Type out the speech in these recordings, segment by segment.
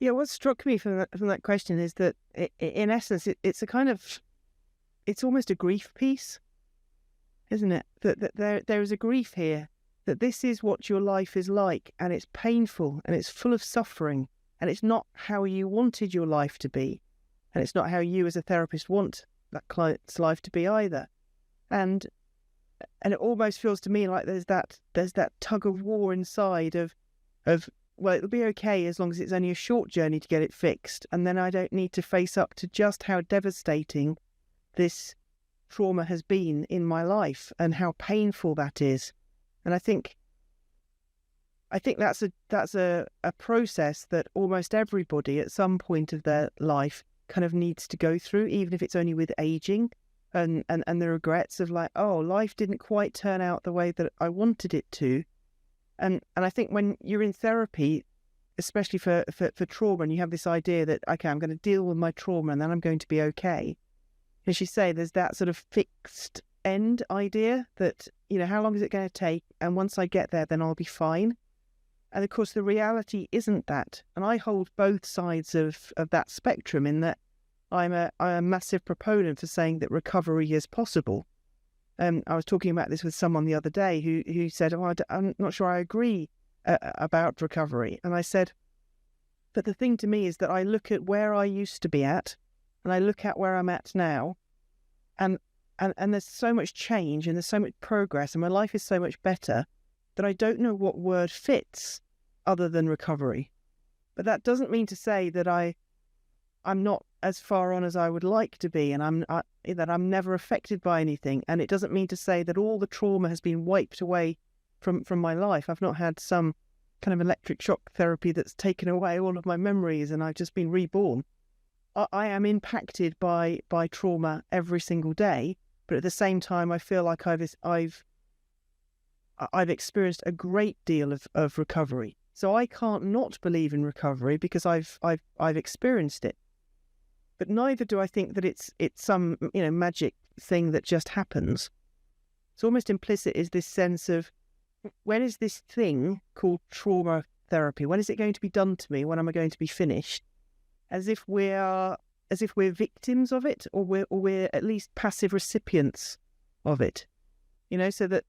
Yeah, what struck me from that question is that in essence, it's a kind of, it's almost a grief piece, isn't it? That there is a grief here, that this is what your life is like, and it's painful, and it's full of suffering, and it's not how you wanted your life to be, and it's not how you as a therapist want that client's life to be either. And it almost feels to me like there's that tug of war inside of well, it'll be okay as long as it's only a short journey to get it fixed, and then I don't need to face up to just how devastating this trauma has been in my life and how painful that is. And I think that's a process that almost everybody at some point of their life kind of needs to go through, even if it's only with aging and the regrets of like, oh, life didn't quite turn out the way that I wanted it to. And I think when you're in therapy, especially for trauma, and you have this idea that, okay, I'm going to deal with my trauma and then I'm going to be okay. As you say, there's that sort of fixed end idea that, how long is it going to take? And once I get there, then I'll be fine. And of course, the reality isn't that. And I hold both sides of that spectrum, in that I'm a massive proponent for saying that recovery is possible. I was talking about this with someone the other day who said, oh, I'm not sure I agree about recovery. And I said, but the thing to me is that I look at where I used to be at, and I look at where I'm at now, and there's so much change and there's so much progress, and my life is so much better that I don't know what word fits other than recovery. But that doesn't mean to say that I'm not as far on as I would like to be, and that I'm never affected by anything. And it doesn't mean to say that all the trauma has been wiped away from my life. I've not had some kind of electric shock therapy that's taken away all of my memories and I've just been reborn. I am impacted by trauma every single day, but at the same time, I feel like I've experienced a great deal of recovery. So I can't not believe in recovery because I've experienced it. But neither do I think that it's some magic thing that just happens. It's almost implicit is this sense of, when is this thing called trauma therapy? When is it going to be done to me? When am I going to be finished? As if we're victims of it, or we're at least passive recipients of it. So that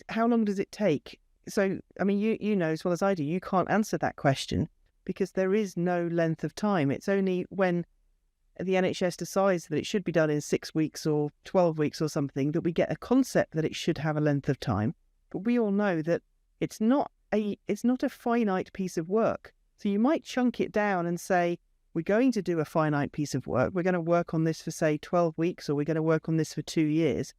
how long does it take? So I mean, you know as well as I do, you can't answer that question because there is no length of time. It's only when the NHS decides that it should be done in 6 weeks or 12 weeks or something that we get a concept that it should have a length of time. But we all know that it's not a finite piece of work. So you might chunk it down and say, we're going to do a finite piece of work. We're going to work on this for, say, 12 weeks, or we're going to work on this for 2 years.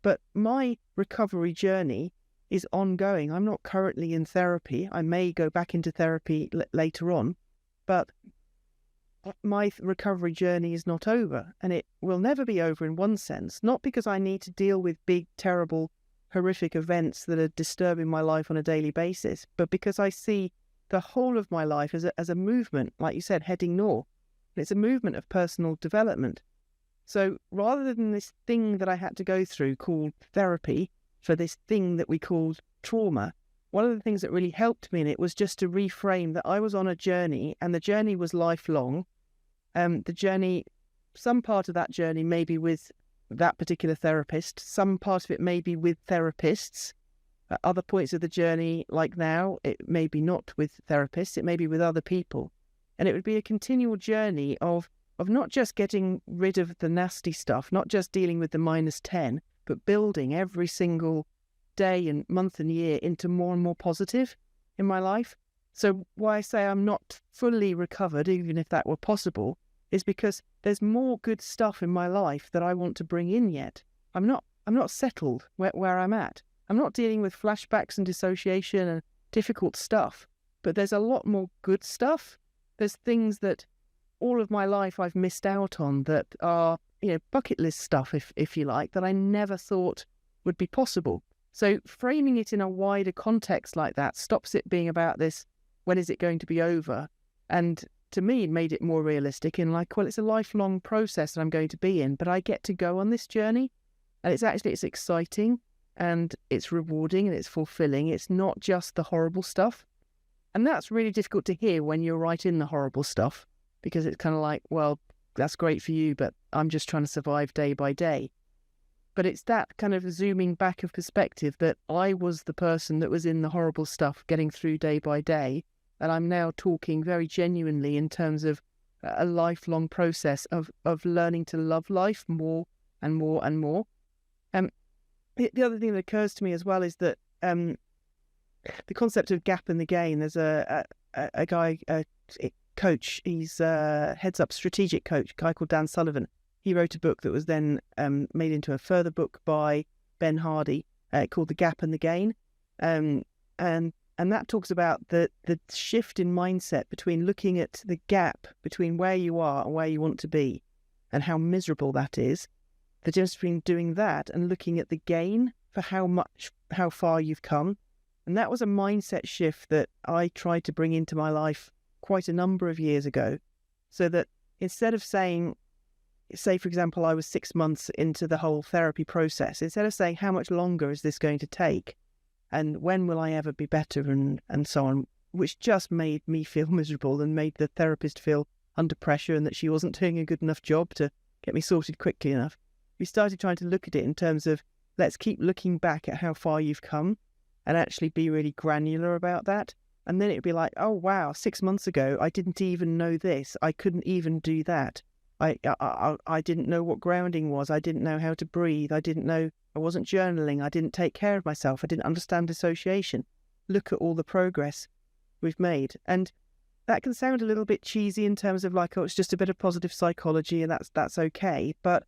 But my recovery journey is ongoing. I'm not currently in therapy. I may go back into therapy later on, but my recovery journey is not over, and it will never be over in one sense, not because I need to deal with big, terrible, horrific events that are disturbing my life on a daily basis, but because I see the whole of my life as a movement, like you said, heading north. And it's a movement of personal development. So rather than this thing that I had to go through called therapy for this thing that we called trauma, one of the things that really helped me in it was just to reframe that I was on a journey, and the journey was lifelong. The journey, some part of that journey may be with that particular therapist, some part of it may be with therapists. At other points of the journey, like now, it may be not with therapists, it may be with other people. And it would be a continual journey of not just getting rid of the nasty stuff, not just dealing with the -10, but building every single day and month and year into more and more positive in my life. So why I say I'm not fully recovered, even if that were possible, is because there's more good stuff in my life that I want to bring in yet. I'm not settled where I'm at. I'm not dealing with flashbacks and dissociation and difficult stuff, but there's a lot more good stuff. There's things that all of my life I've missed out on that are, bucket list stuff, if you like, that I never thought would be possible. So framing it in a wider context like that stops it being about this, when is it going to be over? And to me, it made it more realistic in like, well, it's a lifelong process that I'm going to be in, but I get to go on this journey. And it's exciting and it's rewarding and it's fulfilling. It's not just the horrible stuff. And that's really difficult to hear when you're right in the horrible stuff, because it's kind of like, well, that's great for you, but I'm just trying to survive day by day. But it's that kind of zooming back of perspective that I was the person that was in the horrible stuff getting through day by day. And I'm now talking very genuinely in terms of a lifelong process of learning to love life more and more and more. The other thing that occurs to me as well is that the concept of gap in the gain. There's a guy, a coach, he's heads up strategic coach, a guy called Dan Sullivan. He wrote a book that was then made into a further book by Ben Hardy called The Gap and the Gain. And that talks about the shift in mindset between looking at the gap between where you are and where you want to be and how miserable that is. The difference between doing that and looking at the gain for how far you've come. And that was a mindset shift that I tried to bring into my life quite a number of years ago, so that instead of saying, say, for example, I was 6 months into the whole therapy process, instead of saying, how much longer is this going to take? And when will I ever be better? And so on, which just made me feel miserable and made the therapist feel under pressure and that she wasn't doing a good enough job to get me sorted quickly enough. We started trying to look at it in terms of, let's keep looking back at how far you've come and actually be really granular about that. And then it'd be like, oh, wow, 6 months ago, I didn't even know this. I couldn't even do that. I didn't know what grounding was. I didn't know how to breathe. I wasn't journaling. I didn't take care of myself. I didn't understand dissociation. Look at all the progress we've made. And that can sound a little bit cheesy in terms of like, oh, it's just a bit of positive psychology and that's okay. But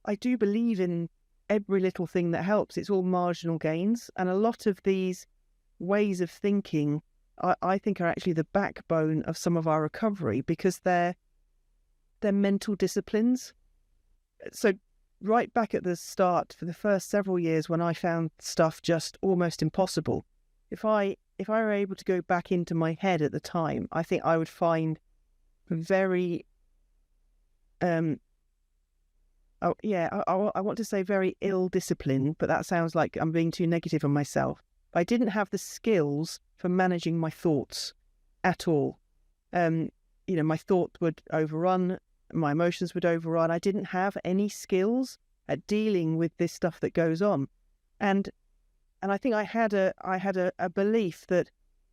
I do believe in every little thing that helps. It's all marginal gains. And a lot of these ways of thinking, I think, are actually the backbone of some of our recovery, because they're mental disciplines. So right back at the start, for the first several years when I found stuff just almost impossible, if I were able to go back into my head at the time, I think I would find very I want to say very ill-disciplined, but that sounds like I'm being too negative on myself. I didn't have the skills for managing my thoughts at all. My thoughts would overrun, my emotions would overrun. I didn't have any skills at dealing with this stuff that goes on. And I think I had a belief that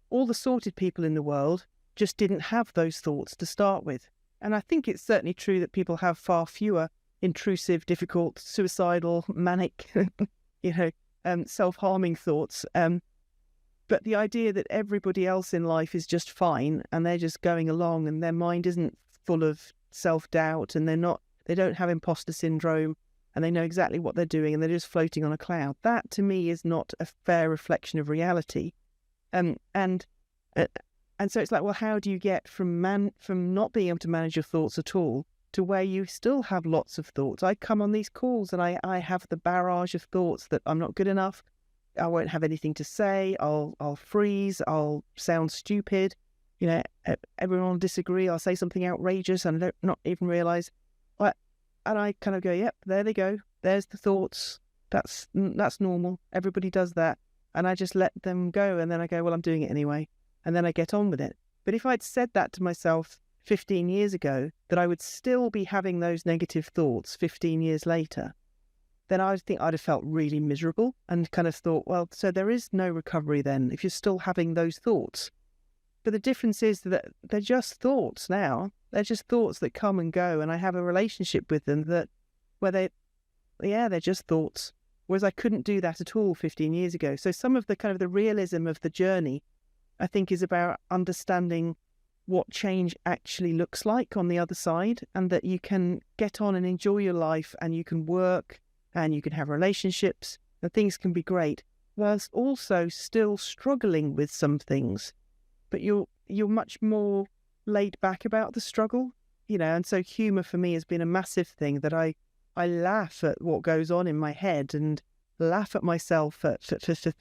all the sorted people in the world just didn't have those thoughts to start with. And I think it's certainly true that people have far fewer intrusive, difficult, suicidal, manic, self-harming thoughts. But the idea that everybody else in life is just fine and they're just going along and their mind isn't full of self-doubt and they don't have imposter syndrome and they know exactly what they're doing and they're just floating on a cloud. That to me is not a fair reflection of reality. And so it's like, well, how do you get from not being able to manage your thoughts at all to where you still have lots of thoughts? I come on these calls and I have the barrage of thoughts that I'm not good enough. I won't have anything to say. I'll freeze. I'll sound stupid. Everyone will disagree. I'll say something outrageous and I don't not even realise. And I kind of go, yep, there they go. There's the thoughts. That's normal. Everybody does that. And I just let them go. And then I go, well, I'm doing it anyway. And then I get on with it. But if I'd said that to myself 15 years ago, that I would still be having those negative thoughts 15 years later, then I think I'd have felt really miserable and kind of thought, well, so there is no recovery then if you're still having those thoughts. But the difference is that they're just thoughts now. They're just thoughts that come and go, and I have a relationship with them where they're just thoughts. Whereas I couldn't do that at all 15 years ago. So some of the kind of the realism of the journey, I think, is about understanding what change actually looks like on the other side, and that you can get on and enjoy your life and you can work and you can have relationships and things can be great, whilst also still struggling with some things. But you're much more laid back about the struggle, and so humour for me has been a massive thing, that I laugh at what goes on in my head and laugh at myself for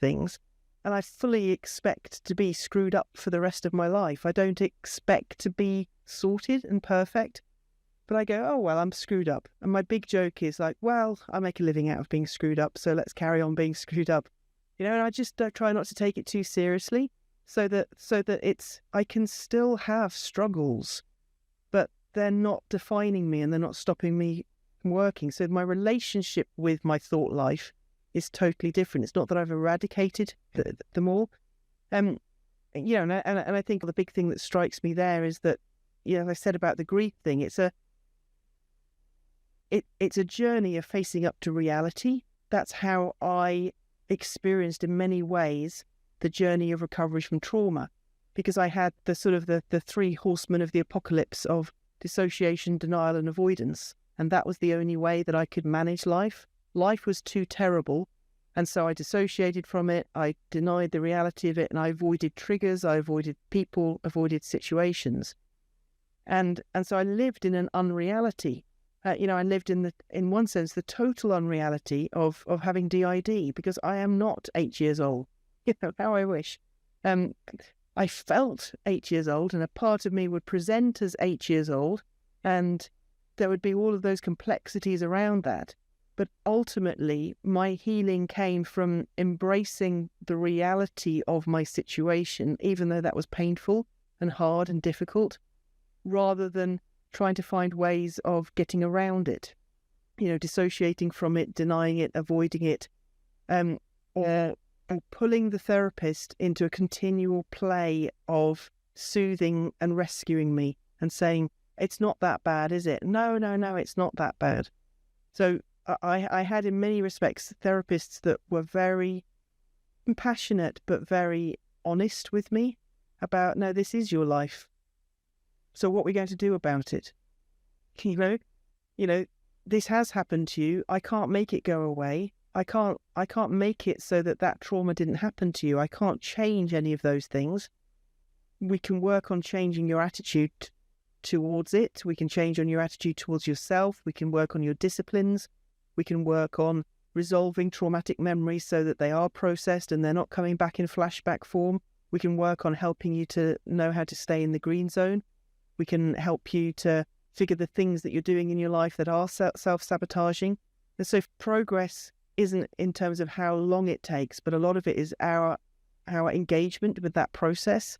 things. And I fully expect to be screwed up for the rest of my life. I don't expect to be sorted and perfect. But I go, oh, well, I'm screwed up. And my big joke is like, well, I make a living out of being screwed up, so let's carry on being screwed up. And I just try not to take it too seriously. so that I can still have struggles, but they're not defining me and they're not stopping me from working. So my relationship with my thought life is totally different. It's not that I've eradicated them all. And I think the big thing that strikes me there is that, as I said about the grief thing, it's a journey of facing up to reality. That's how I experienced in many ways the journey of recovery from trauma, because I had the sort of the three horsemen of the apocalypse of dissociation, denial and avoidance. And that was the only way that I could manage life. Life was too terrible. And so I dissociated from it. I denied the reality of it, and I avoided triggers. I avoided people, avoided situations. And so I lived in an unreality. I lived in one sense, the total unreality of having DID, because I am not 8 years old. How I wish. I felt 8 years old, and a part of me would present as 8 years old, and there would be all of those complexities around that. But ultimately, my healing came from embracing the reality of my situation, even though that was painful and hard and difficult, rather than trying to find ways of getting around it, dissociating from it, denying it, avoiding it, or pulling the therapist into a continual play of soothing and rescuing me and saying, it's not that bad, is it? No, it's not that bad. So I had, in many respects, therapists that were very compassionate but very honest with me about, no, this is your life. So what are we going to do about it? This has happened to you. I can't make it go away. I can't make it so that trauma didn't happen to you. I can't change any of those things. We can work on changing your attitude towards it. We can change on your attitude towards yourself. We can work on your disciplines. We can work on resolving traumatic memories so that they are processed and they're not coming back in flashback form. We can work on helping you to know how to stay in the green zone. We can help you to figure the things that you're doing in your life that are self-sabotaging. And so progress isn't in terms of how long it takes, but a lot of it is our engagement with that process,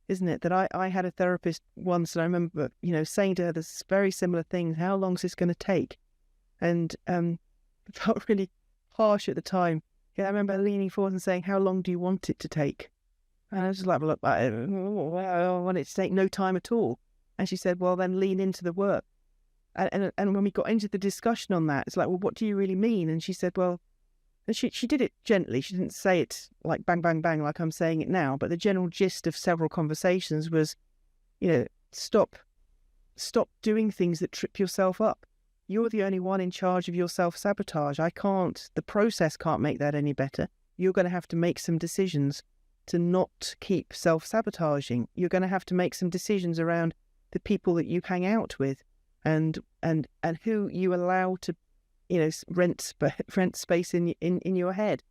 isn't it? That I had a therapist once, and I remember, saying to her this very similar thing, how long is this going to take? And it felt really harsh at the time. I remember leaning forward and saying, how long do you want it to take? And I was just like, well, I want it to take no time at all. And she said, well, then lean into the work. And when we got into the discussion on that, it's like, well, what do you really mean? And she said, well, and she did it gently. She didn't say it like bang, bang, bang, like I'm saying it now. But the general gist of several conversations was, stop doing things that trip yourself up. You're the only one in charge of your self-sabotage. The process can't make that any better. You're going to have to make some decisions to not keep self-sabotaging. You're going to have to make some decisions around the people that you hang out with and who you allow to, rent space in your head,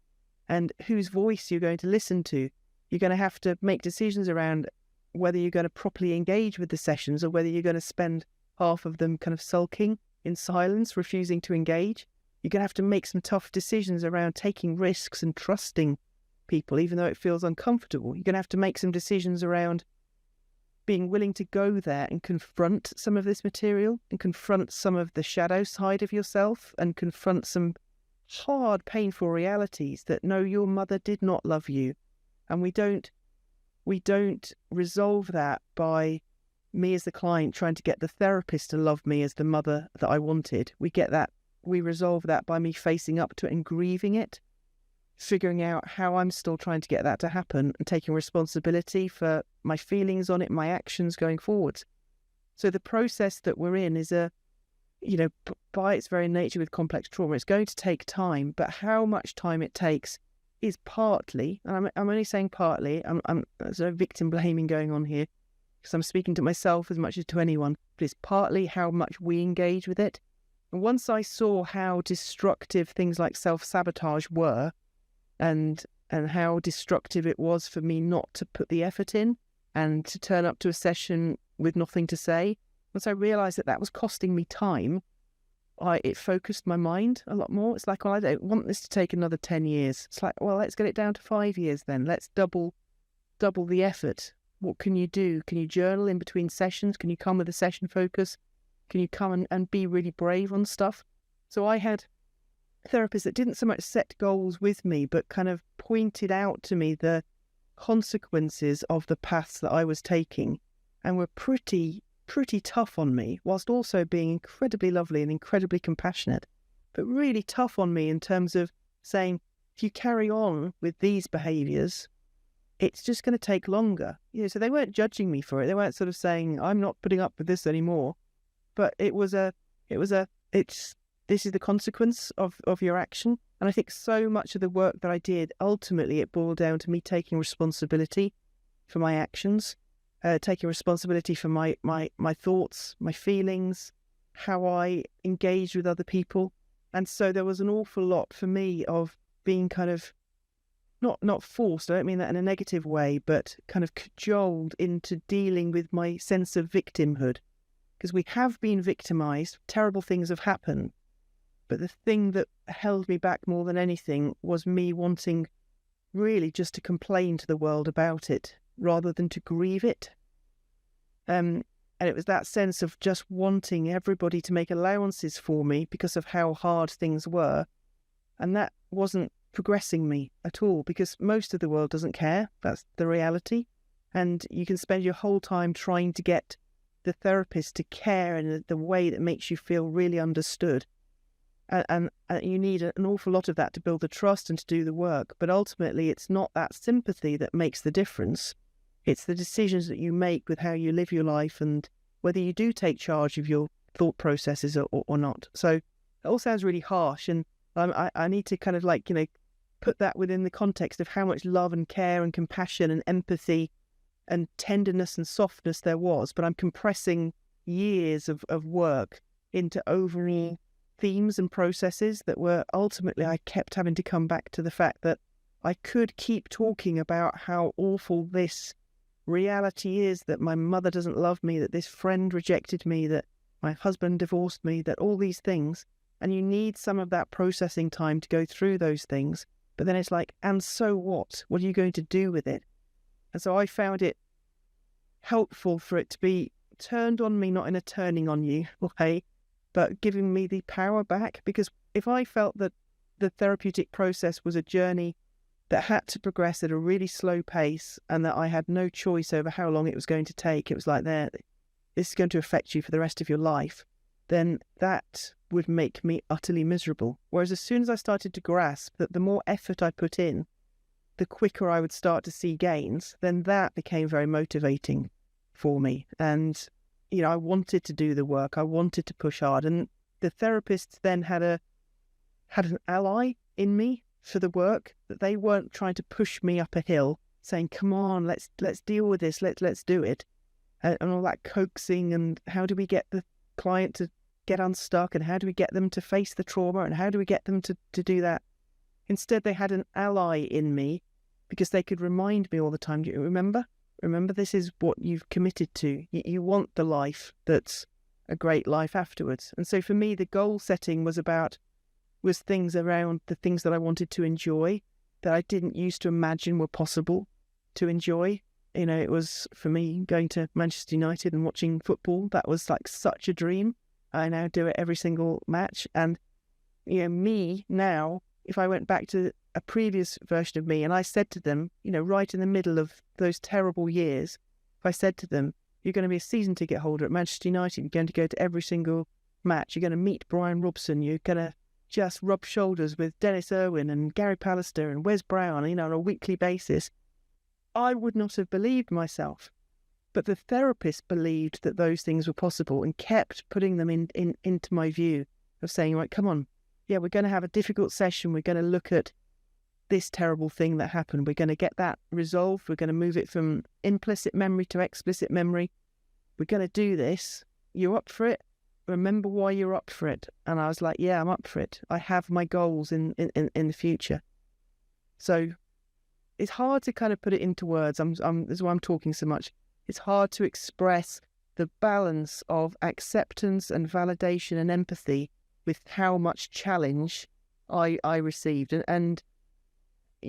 and whose voice you're going to listen to. You're going to have to make decisions around whether you're going to properly engage with the sessions or whether you're going to spend half of them kind of sulking in silence, refusing to engage. You're going to have to make some tough decisions around taking risks and trusting people, even though it feels uncomfortable. You're going to have to make some decisions around being willing to go there and confront some of this material and confront some of the shadow side of yourself and confront some hard, painful realities that, no, your mother did not love you. And we don't resolve that by me as the client trying to get the therapist to love me as the mother that I wanted. We resolve that by me facing up to it and grieving it, figuring out how I'm still trying to get that to happen and taking responsibility for my feelings on it, my actions going forward. So the process that we're in is by its very nature with complex trauma, it's going to take time, but how much time it takes is partly, and I'm only saying partly, there's no victim blaming going on here, because I'm speaking to myself as much as to anyone, but it's partly how much we engage with it. And once I saw how destructive things like self-sabotage were, and how destructive it was for me not to put the effort in and to turn up to a session with nothing to say, once I realised that was costing me time, it focused my mind a lot more. It's like, well, I don't want this to take another 10 years. It's like, well, let's get it down to 5 years then. Let's double double the effort. What can you do? Can you journal in between sessions? Can you come with a session focus? Can you come and be really brave on stuff? So I had therapists that didn't so much set goals with me, but kind of pointed out to me the consequences of the paths that I was taking, and were pretty tough on me, whilst also being incredibly lovely and incredibly compassionate, but really tough on me in terms of saying, if you carry on with these behaviours, it's just going to take longer. So they weren't judging me for it. They weren't sort of saying, I'm not putting up with this anymore. But this is the consequence of your action. And I think so much of the work that I did, ultimately it boiled down to me taking responsibility for my actions, taking responsibility for my thoughts, my feelings, how I engaged with other people. And so there was an awful lot for me of being kind of not forced, I don't mean that in a negative way, but kind of cajoled into dealing with my sense of victimhood. Because we have been victimised, terrible things have happened. But the thing that held me back more than anything was me wanting really just to complain to the world about it rather than to grieve it. And it was that sense of just wanting everybody to make allowances for me because of how hard things were. And that wasn't progressing me at all, because most of the world doesn't care. That's the reality. And you can spend your whole time trying to get the therapist to care in the way that makes you feel really understood. And you need an awful lot of that to build the trust and to do the work. But ultimately, it's not that sympathy that makes the difference. It's the decisions that you make with how you live your life and whether you do take charge of your thought processes or not. So it all sounds really harsh. And I need to kind of put that within the context of how much love and care and compassion and empathy and tenderness and softness there was. But I'm compressing years of work into overall themes and processes that were ultimately, I kept having to come back to the fact that I could keep talking about how awful this reality is, that my mother doesn't love me, that this friend rejected me, that my husband divorced me, that all these things. And you need some of that processing time to go through those things. But then it's like, and so what? What are you going to do with it? And so I found it helpful for it to be turned on me, not in a turning on you way, but giving me the power back. Because if I felt that the therapeutic process was a journey that had to progress at a really slow pace and that I had no choice over how long it was going to take, it was like, this is going to affect you for the rest of your life, then that would make me utterly miserable. Whereas as soon as I started to grasp that the more effort I put in, the quicker I would start to see gains, then that became very motivating for me. And, I wanted to do the work. I wanted to push hard. And the therapists then had an ally in me for the work, that they weren't trying to push me up a hill saying, come on, let's deal with this, let's do it. And all that coaxing and how do we get the client to get unstuck and how do we get them to face the trauma and how do we get them to do that. Instead, they had an ally in me because they could remind me all the time, do you remember, this is what you've committed to. You want the life that's a great life afterwards. And so for me, the goal setting was things around the things that I wanted to enjoy that I didn't used to imagine were possible to enjoy. It was, for me, going to Manchester United and watching football. That was like such a dream. I now do it every single match. And, me now, if I went back to a previous version of me and I said to them, right in the middle of those terrible years, if I said to them, you're going to be a season ticket holder at Manchester United, you're going to go to every single match, you're going to meet Brian Robson, you're going to just rub shoulders with Dennis Irwin and Gary Pallister and Wes Brown, on a weekly basis, I would not have believed myself. But the therapist believed that those things were possible and kept putting them into my view of saying, right, come on, yeah, we're going to have a difficult session. We're going to look at this terrible thing that happened. We're going to get that resolved. We're going to move it from implicit memory to explicit memory. We're going to do this. You up for it? Remember why you're up for it. And I was like, yeah, I'm up for it. I have my goals in the future. So it's hard to kind of put it into words. This is why I'm talking so much. It's hard to express the balance of acceptance and validation and empathy with how much challenge I received. And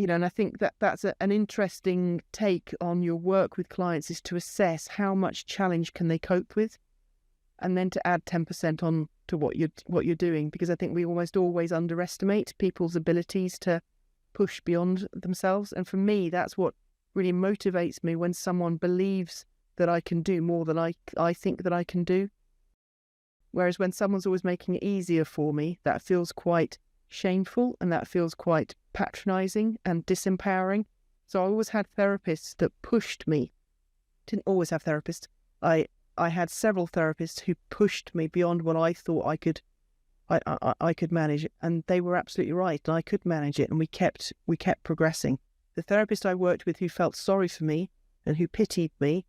and I think that that's an interesting take on your work with clients, is to assess how much challenge can they cope with, and then to add 10% on to what you're doing, because I think we almost always underestimate people's abilities to push beyond themselves. And for me, that's what really motivates me, when someone believes that I can do more than I think that I can do. Whereas when someone's always making it easier for me, that feels quite shameful, and that feels quite patronising and disempowering. So I always had therapists that pushed me. Didn't always have therapists. I had several therapists who pushed me beyond what I thought I could manage, and they were absolutely right, and I could manage it, and we kept progressing. The therapist I worked with who felt sorry for me and who pitied me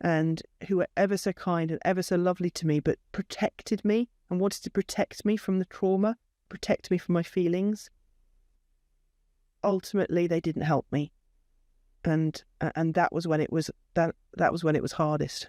and who were ever so kind and ever so lovely to me, but protected me and wanted to protect me from the trauma, protect me from my feelings, ultimately they didn't help me. And that was when it was that was when it was hardest.